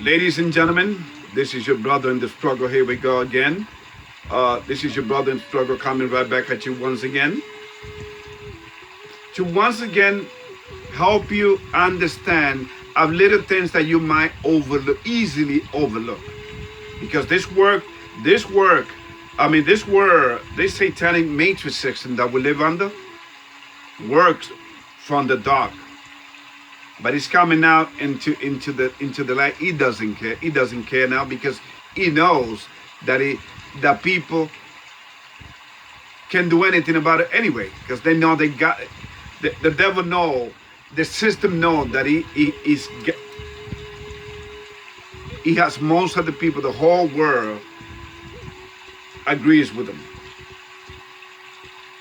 Ladies and gentlemen, this is your brother in the struggle. Here we go again. This is your brother in the struggle coming right back at you once again. To once again help you understand of little things that you might easily overlook. Because this world, this satanic matrix system that we live under works from the dark. But it's coming out into the light. He doesn't care. He doesn't care now because he knows that people can do anything about it anyway. Because they know they got it. The devil know, the system know that he has most of the people, the whole world agrees with him.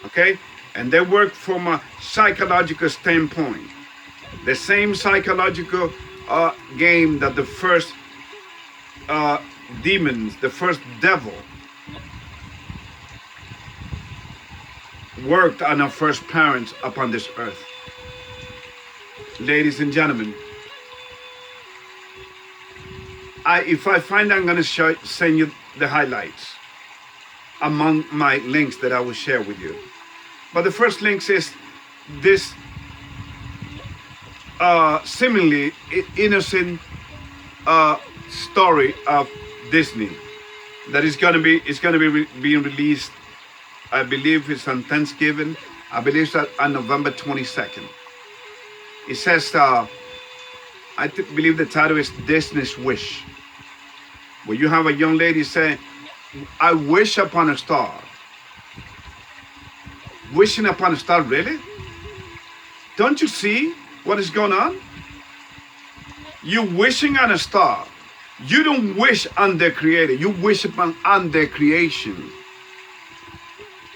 Okay? And they work from a psychological standpoint. The same psychological game that the first demons, the first devil, worked on our first parents upon this earth. Ladies and gentlemen, if I find, I'm going to send you the highlights among my links that I will share with you. But the first link is this seemingly innocent story of Disney that is going to be being released. I believe it's on Thanksgiving. I believe it's on November 22nd. It says, believe the title is Disney's Wish, where you have a young lady saying, "I wish upon a star." Wishing upon a star, really? Don't you see what is going on? You're wishing on a star. You don't wish on the Creator. You wish on the creation.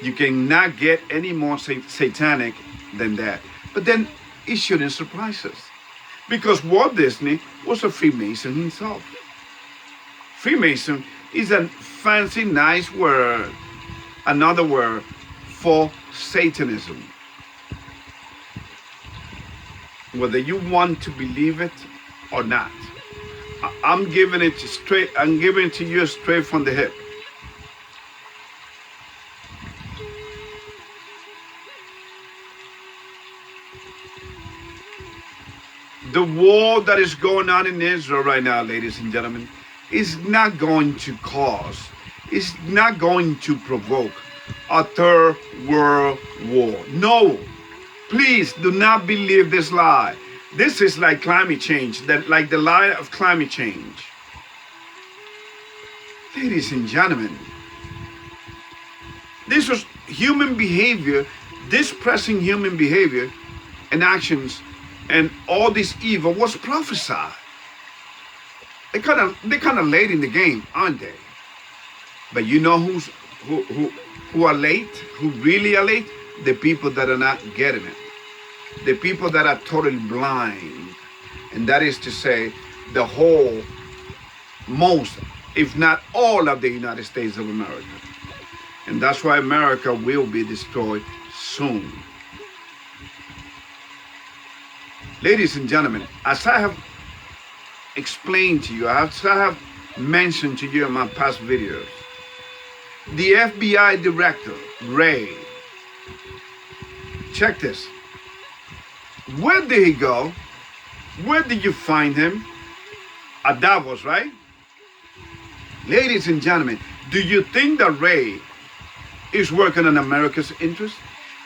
You cannot get any more satanic than that. But then it shouldn't surprise us, because Walt Disney was a Freemason himself. Freemason is a fancy, nice word, another word for Satanism. Whether you want to believe it or not, I'm giving it straight. I'm giving it to you straight from the hip. The war that is going on in Israel right now, ladies and gentlemen, is not going to cause, is not going to provoke a third world war. No, please do not believe this lie. This is like climate change, like the lie of climate change. Ladies and gentlemen, this was human behavior, this pressing human behavior and actions, and all this evil was prophesied. They're kind of late in the game, aren't they? But you know who are late? Who really are late? The people that are not getting it. The people that are totally blind. And that is to say, the whole, most, if not all of the United States of America. And that's why America will be destroyed soon. Ladies and gentlemen, as I have explained to you, as I have mentioned to you in my past videos, the FBI director, Ray, check this. Where did he go? Where did you find him? At Davos, right? Ladies and gentlemen, do you think that Ray is working on America's interest?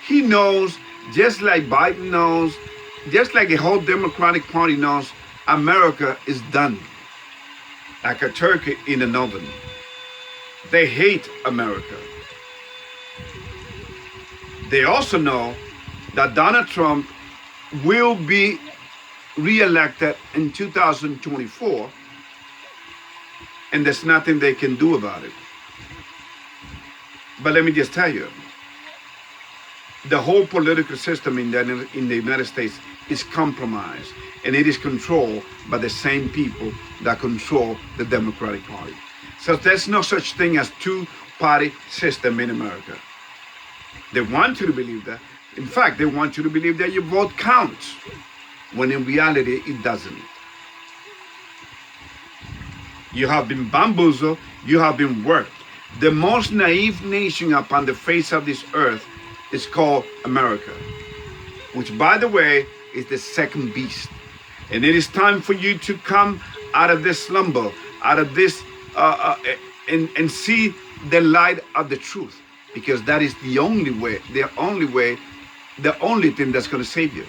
He knows, just like Biden knows, just like the whole Democratic Party knows, America is done. Like a turkey in an oven. They hate America. They also know that Donald Trump will be re-elected in 2024, and there's nothing they can do about it. But let me just tell you, the whole political system in the United States is compromised, and it is controlled by the same people that control the Democratic Party. So there's no such thing as two-party system in America. They want you to believe that. In fact, they want you to believe that your vote counts, when in reality it doesn't. You have been bamboozled. You have been worked. The most naive nation upon the face of this earth is called America, which, by the way, is the second beast. And it is time for you to come out of this slumber, out of this, and see the light of the truth, because that is the only way, the only thing that's going to save you.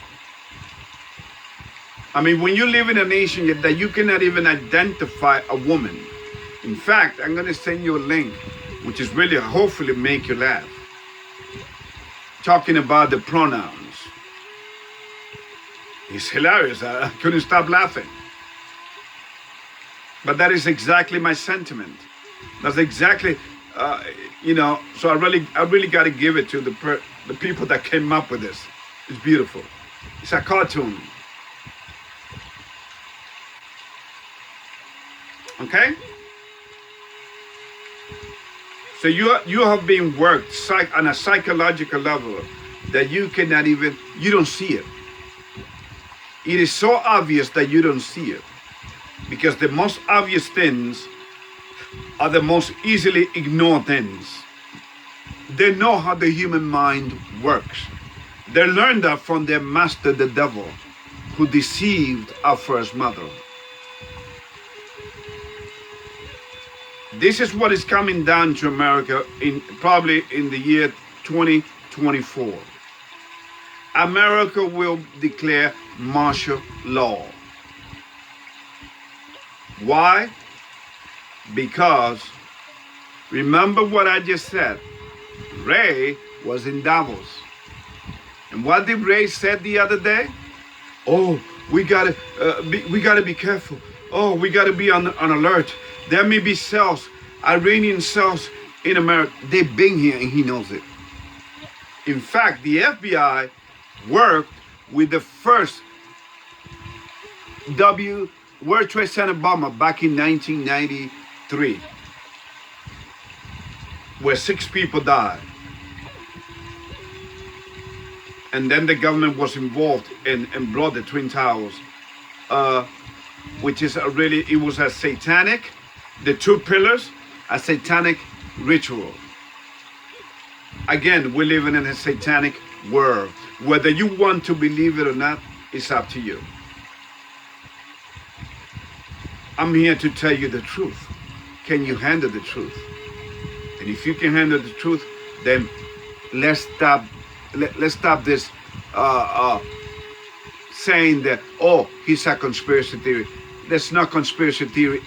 I mean, when you live in a nation that you cannot even identify a woman. In fact, I'm going to send you a link, which is really hopefully make you laugh. Talking about the pronouns. It's hilarious. I couldn't stop laughing. But that is exactly my sentiment. That's exactly, so I really got to give it to the people that came up with this. It's beautiful. It's a cartoon. Okay? So you have been worked on a psychological level that you cannot even, you don't see it. It is so obvious that you don't see it. Because the most obvious things are the most easily ignored things. They know how the human mind works. They learned that from their master, the devil, who deceived our first mother. This is what is coming down to America probably in the year 2024. America will declare martial law. Why? Because remember what I just said. Ray was in Davos. And what did Ray said the other day? Oh, we gotta be careful. Oh, we gotta be on alert. There may be cells, Iranian cells in America. They've been here and he knows it. In fact, the FBI worked with the first World Trade Center bomber back in 1993, where 6 people died. And then the government was involved and brought the Twin Towers, which is it was a satanic, the 2 pillars, a satanic ritual. Again, we're living in a satanic world. Whether you want to believe it or not, it's up to you. I'm here to tell you the truth. Can you handle the truth? And if you can handle the truth, then let's stop this saying that, oh, he's a conspiracy theory. There's no conspiracy theory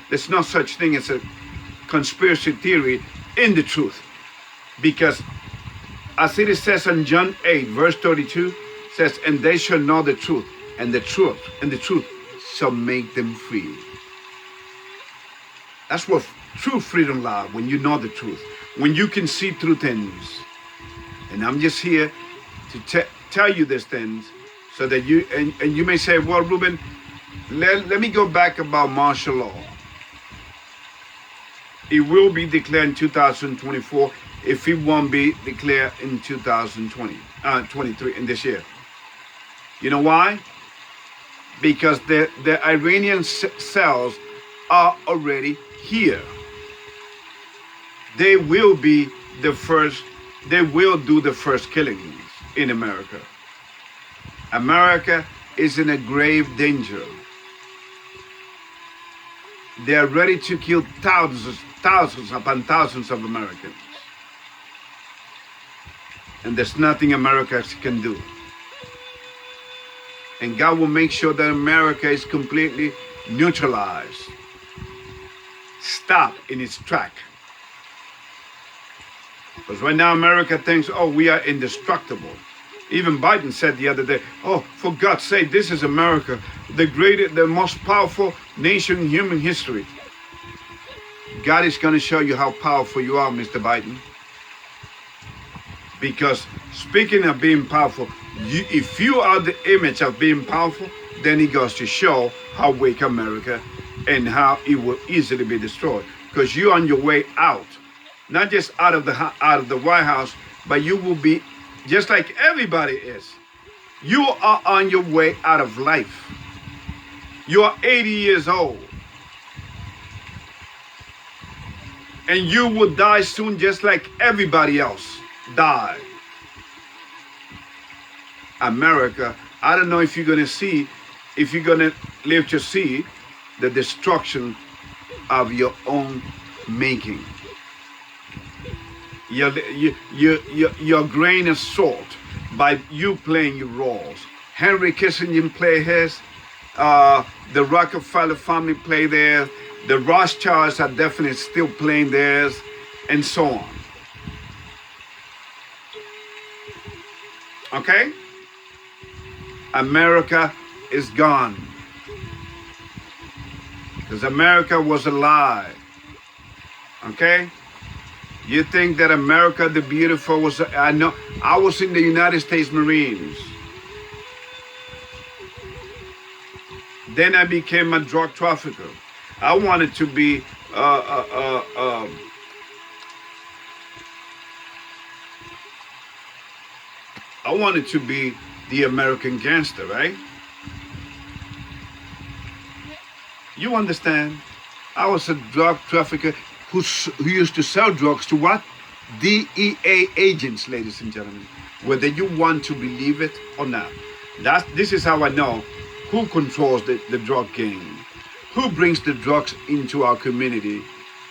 there's no such thing as a conspiracy theory in the truth. Because as it says in John 8, verse 32, says, and they shall know the truth, and the truth shall make them free. That's what true freedom lies, when you know the truth, when you can see through things. And I'm just here to tell you these things so that you, and you may say, well, Ruben, let me go back about martial law. It will be declared in 2024 if it won't be declared in 2023, in this year. You know why? Because the Iranian cells are already here. They will be the first, they will do the first killings in America. America is in a grave danger. They are ready to kill thousands upon thousands of Americans. And there's nothing America can do. And God will make sure that America is completely neutralized. Stop in its track. Because right now America thinks, oh, we are indestructible. Even Biden said the other day, oh, for God's sake, this is America, the most powerful nation in human history. God is going to show you how powerful you are, Mr. Biden. Because speaking of being powerful, if you are the image of being powerful, then it goes to show how weak America and how it will easily be destroyed. Because you're on your way out, not just out of the White House, but you will be just like everybody is. You are on your way out of life. You are 80 years old. And you will die soon just like everybody else died. America, I don't know if you're going to live to see the destruction of your own making. Your grain of salt by you playing your roles. Henry Kissinger play his. The Rockefeller family play theirs. The Rothschilds are definitely still playing theirs, and so on. Okay? America is gone. Because America was a lie. Okay? You think that America the Beautiful was, I know, I was in the United States Marines. Then I became a drug trafficker. I wanted to be I wanted to be the American gangster, right? You understand? I was a drug trafficker who used to sell drugs to what? DEA agents, ladies and gentlemen. Whether you want to believe it or not. This is how I know who controls the drug game. Who brings the drugs into our community,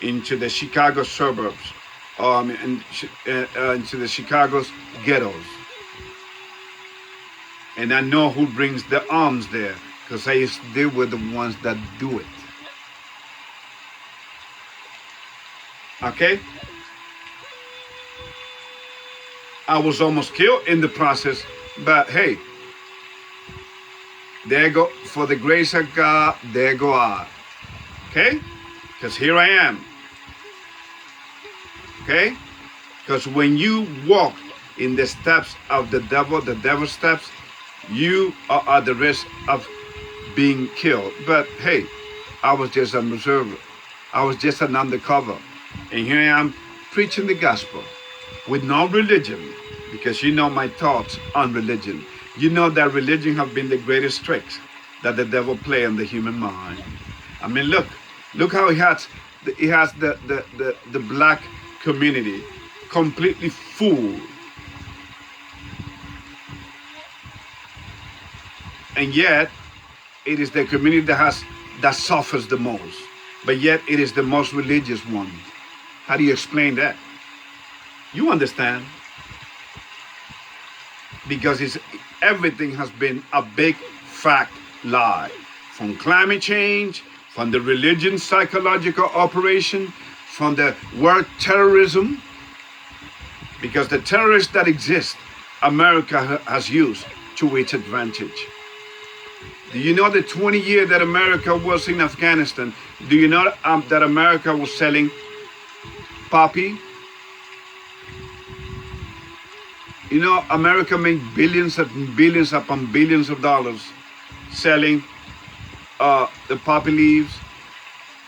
into the Chicago suburbs, and into the Chicago's ghettos. And I know who brings the arms there, because they were the ones that do it. Okay? I was almost killed in the process, but hey, there go, for the grace of God, there go I. Okay? Because here I am. Okay? Because when you walk in the steps of the devil's steps, you are at the risk of being killed. But hey, I was just an observer. I was just an undercover. And here I am preaching the gospel with no religion, because you know my thoughts on religion. You know that religion have been the greatest tricks that the devil play on the human mind. I mean, look how he has the black community completely fooled. And yet, it is the community that suffers the most. But yet, it is the most religious one. How do you explain that? You understand? Because everything has been a big fact lie. From climate change, from the religion psychological operation, from the word terrorism. Because the terrorists that exist, America has used to its advantage. Do you know the 20 years that America was in Afghanistan? Do you know that America was selling poppy? You know, America made billions and billions upon billions of dollars selling the poppy leaves.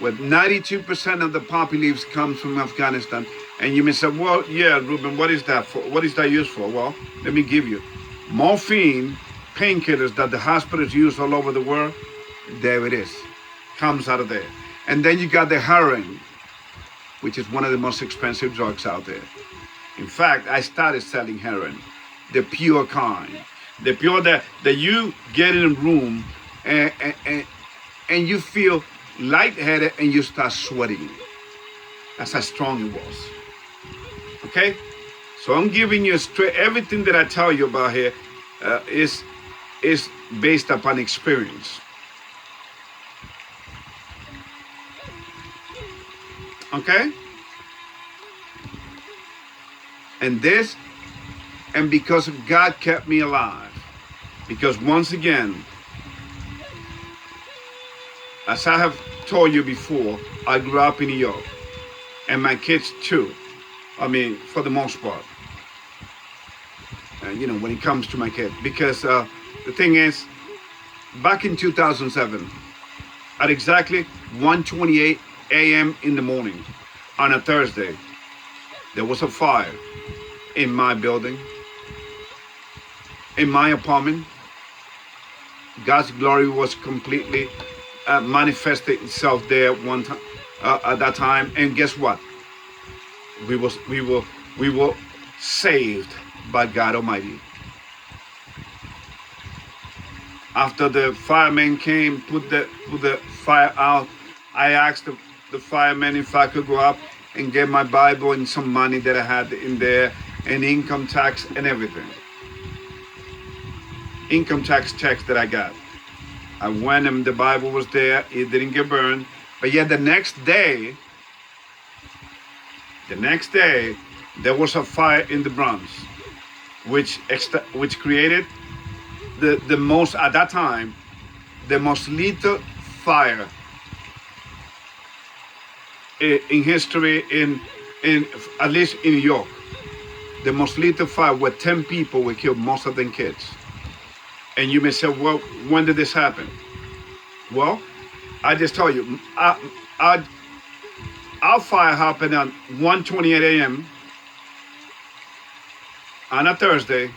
With 92% of the poppy leaves comes from Afghanistan. And you may say, well, yeah, Ruben, what is that for? What is that used for? Well, let me give you. Morphine, painkillers that the hospitals use all over the world, there it is. Comes out of there. And then you got the heroin, which is one of the most expensive drugs out there. In fact, I started selling heroin, the pure kind. The pure that you get in a room and you feel lightheaded and you start sweating. That's how strong it was. Okay? So I'm giving you everything that I tell you about here is based upon experience. Okay? And because God kept me alive. Because once again, as I have told you before, I grew up in New York. And my kids too. I mean, for the most part. You know, when it comes to my kids. Because the thing is, back in 2007, at exactly 1:28 a.m. in the morning, on a Thursday, there was a fire in my building, in my apartment. God's glory was completely manifested itself there at that time. And guess what? we were saved by God Almighty. After the firemen came, put the fire out, I asked the firemen if I could go up and get my Bible and some money that I had in there, and income tax and everything. Income tax checks that I got. I went and the Bible was there. It didn't get burned. But yet the next day, there was a fire in the Bronx, which created the most, at that time, the most lethal fire in history, in at least in New York. The most lethal fire where 10 people were killed, most of them kids. And you may say, well, when did this happen? Well, I just tell you, our fire happened at 1:28 a.m. on a Thursday,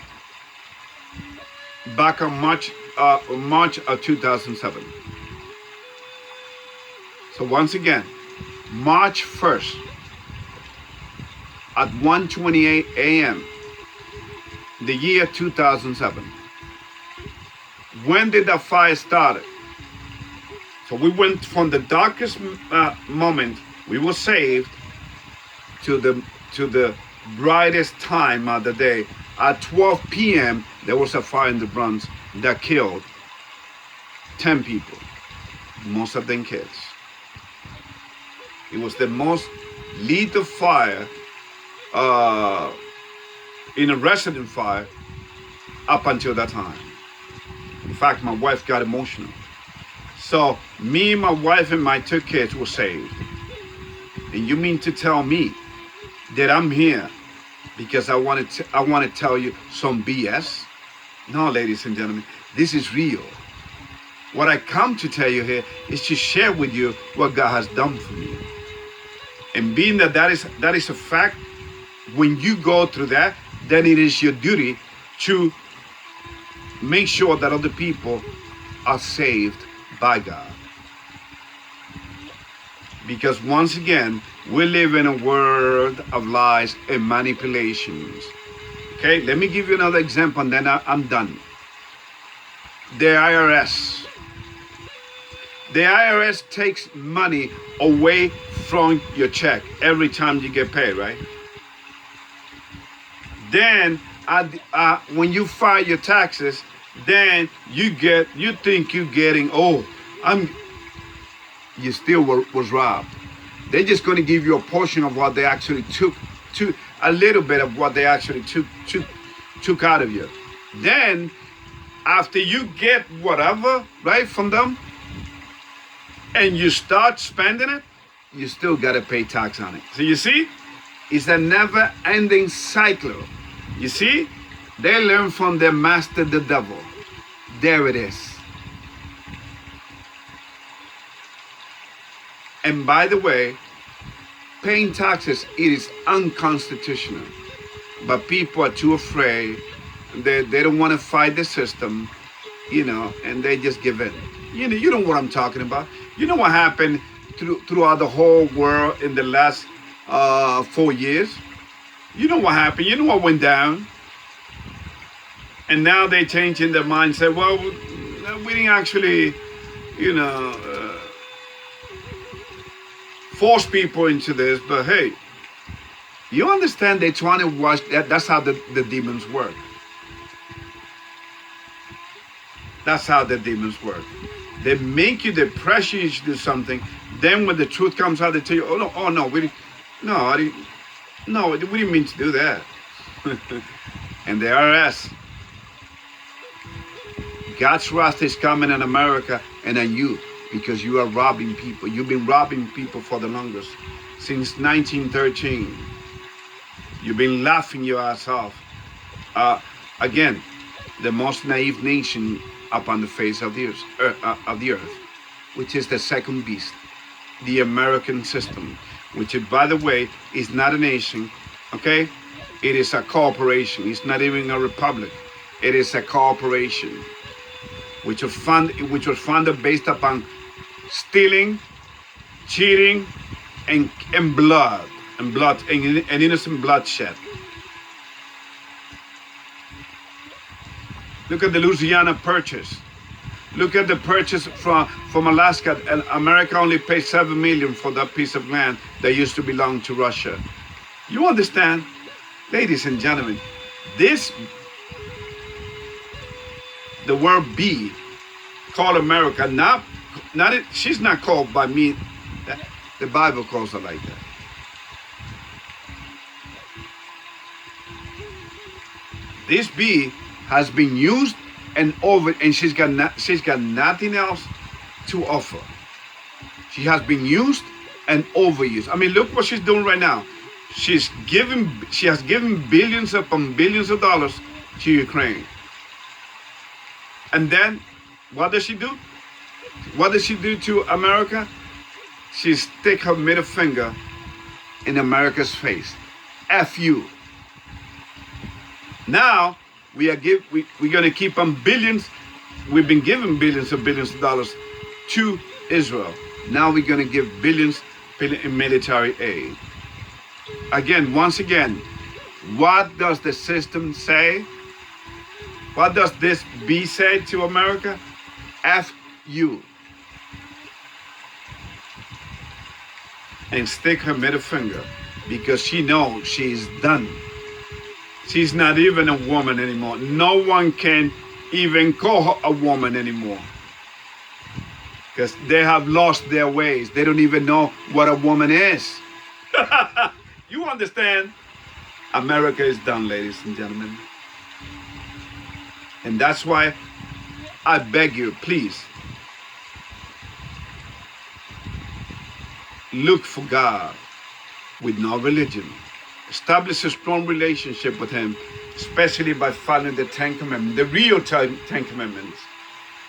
back on March of 2007. So once again, March 1st at 1:28 a.m. the year 2007. When did that fire start? So we went from the darkest moment we were saved to the brightest time of the day. At 12 p.m. there was a fire in the Bronx that killed 10 people, most of them kids. It was the most lethal fire in a resident fire up until that time. In fact, my wife got emotional. So me, my wife, and my 2 kids were saved. And you mean to tell me that I'm here because I want to tell you some BS? No, ladies and gentlemen, this is real. What I come to tell you here is to share with you what God has done for me. And being that is a fact, when you go through that, then it is your duty to make sure that other people are saved by God. Because once again, we live in a world of lies and manipulations. Okay, let me give you another example and then I'm done. The IRS. The IRS takes money away from your check every time you get paid, right? Then when you file your taxes, then you think you're getting, you still was robbed. They're just going to give you a portion of what they actually took, a little bit of what they actually took out of you. Then, after you get whatever, right, from them, and you start spending it, you still got to pay tax on it. So you see, it's a never-ending cycle. You see, they learn from their master, the devil. There it is. And by the way, paying taxes, it is unconstitutional. But people are too afraid. They don't want to fight the system, and they just give in. You know what I'm talking about. You know what happened throughout the whole world in the last 4 years? You know what happened. You know what went down. And now they're changing their mindset. Well, we didn't actually, force people into this, but hey, you understand they're trying to watch that. That's how the demons work. That's how the demons work. They make you, they pressure you to do something. Then when the truth comes out, they tell you, we didn't mean to do that. And the IRS, God's wrath is coming in America and on you, because you are robbing people. You've been robbing people for the longest. Since 1913. You've been laughing your ass off. Again, the most naive nation upon the face of the earth, which is the second beast, the American system, which, by the way, is not a nation, okay? It is a corporation. It's not even a republic. It is a corporation, which was founded based upon stealing, cheating, and blood. and blood and innocent bloodshed. Look at the Louisiana Purchase. Look at the purchase from Alaska, and America only paid $7 million for that piece of land that used to belong to Russia. You understand, ladies and gentlemen? The word "B" called America, she's not called by me. The Bible calls her like that. This "B" has been used and over, and she's got nothing else to offer. She has been used and overused. I mean, look what she's doing right now. She has given billions upon billions of dollars to Ukraine. And then, what does she do? What does she do to America? She stick her middle finger in America's face. F you. Now, we're going to keep on billions. We've been giving billions of dollars to Israel. Now we're going to give billions in military aid. Once again, what does the system say? What does this "B" say to America? F you. And stick her middle finger, because she knows she's done. She's not even a woman anymore. No one can even call her a woman anymore, because they have lost their ways. They don't even know what a woman is. You understand? America is done, ladies and gentlemen. And that's why I beg you, please, look for God with no religion. Establish a strong relationship with Him, especially by following the 10 Commandments, the real 10 Commandments,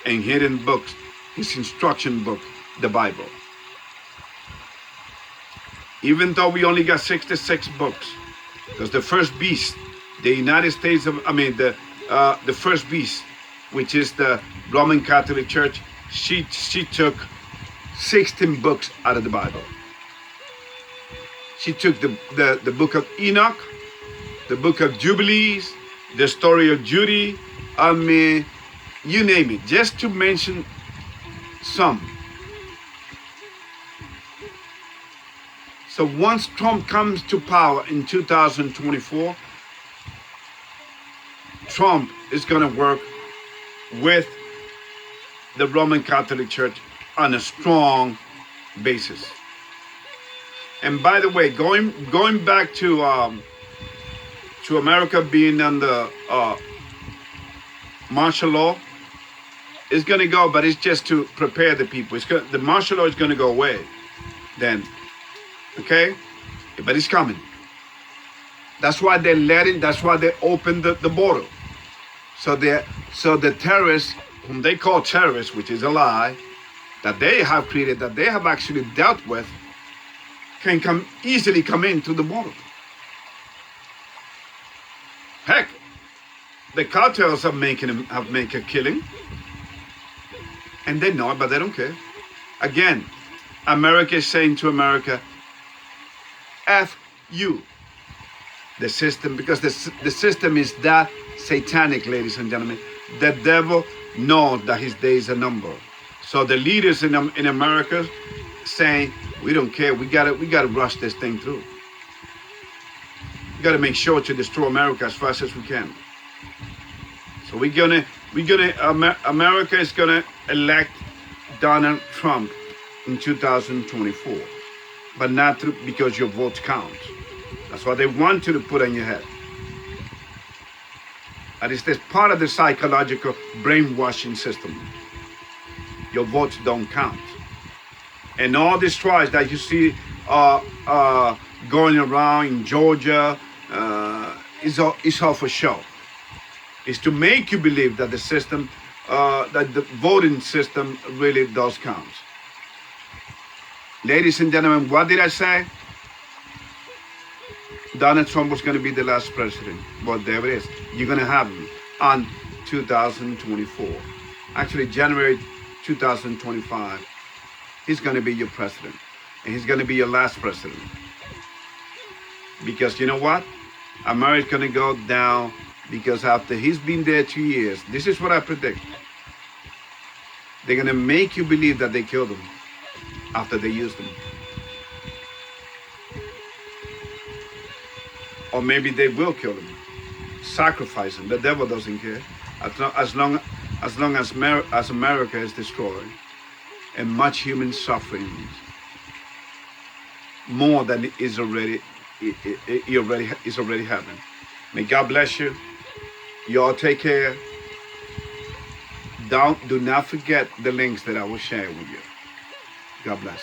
and hidden books, His instruction book, the Bible. Even though we only got 66 books, because the first beast, the United States the first beast, which is the Roman Catholic Church, she took 16 books out of the Bible. She took the book of Enoch, the book of Jubilees, the story of Judy, you name it, just to mention some. So once Trump comes to power in 2024, Trump is going to work with the Roman Catholic Church on a strong basis. And by the way, going back to America being under martial law, it's going to go, but it's just to prepare the people. The martial law is going to go away then, okay? But it's coming. That's why that's why they opened the border. So the terrorists, whom they call terrorists, which is a lie, that they have created, that they have actually dealt with, can easily come in through the border. Heck, the cartels have made a killing, and they know it, but they don't care. Again, America is saying to America, F you. The system, because the system is that satanic, ladies and gentlemen. The devil knows that his days are numbered. So the leaders in America saying, we don't care. We gotta rush this thing through. We gotta make sure to destroy America as fast as we can. So America is gonna elect Donald Trump in 2024, but not because your votes count. That's what they want you to put on your head. And it's this part of the psychological brainwashing system. Your votes don't count. And all these trials that you see going around in Georgia is all for show. It's to make you believe that the system, that the voting system really does count. Ladies and gentlemen, what did I say? Donald Trump was going to be the last president. Well, there it is. You're going to have him on 2024. Actually, January 2025. He's going to be your president. And he's going to be your last president. Because you know what? America's going to go down because after he's been there 2 years, this is what I predict. They're going to make you believe that they killed him after they used him. Or maybe they will kill him, sacrifice him. The devil doesn't care. As long as America is destroyed and much human suffering, more than is already happening. May God bless you. Y'all take care. Do not forget the links that I will share with you. God bless.